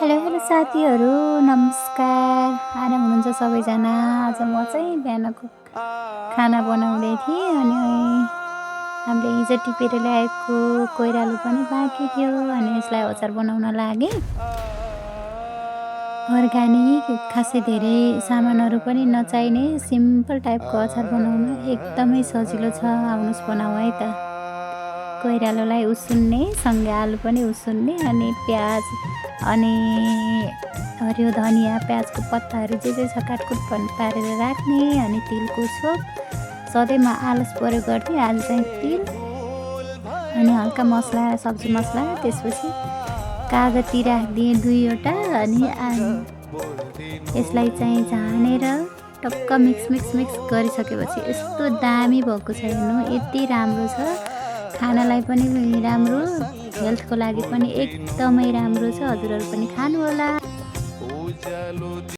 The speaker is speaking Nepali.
हेलो हेलो साथीहरू, नमस्कार। आराम हुनुहुन्छ सबैजना? आज म चाहिँ बिहानको खाना बनाउँदै थिएँ अनि हामीले हिजो टिपेर ल्याएको कोइरालो पनि बाँकी थियो अनि यसलाई अचार बनाउन लागेँ। अर्ग्यानिक खासै धेरै सामानहरू पनि नचाहिने सिम्पल टाइपको अचार बनाउन एकदमै सजिलो छ। आउनुहोस् बनाऊ है त। कोइरालोलाई उसिन्ने सँगै आलु पनि उसिन्ने अनि प्याज अनि हरियो धनियाँ प्याजको पत्ताहरू जे छ काटकुट पारेर राख्ने अनि तिलको छोप। सधैँ म आलस प्रयोग गर्थेँ, आज चाहिँ तिल अनि हल्का मसला सब्जी मसला, त्यसपछि कागती राखिदिएँ 2वटा अनि यसलाई चाहिँ झानेर टक्क मिक्स गरिसकेपछि यस्तो दामी भएको छ। हेर्नु यति राम्रो छ, खानालाई पनि राम्रो, हेल्थको लागि पनि एकदमै राम्रो छ। हजुरहरू पनि खानु होला।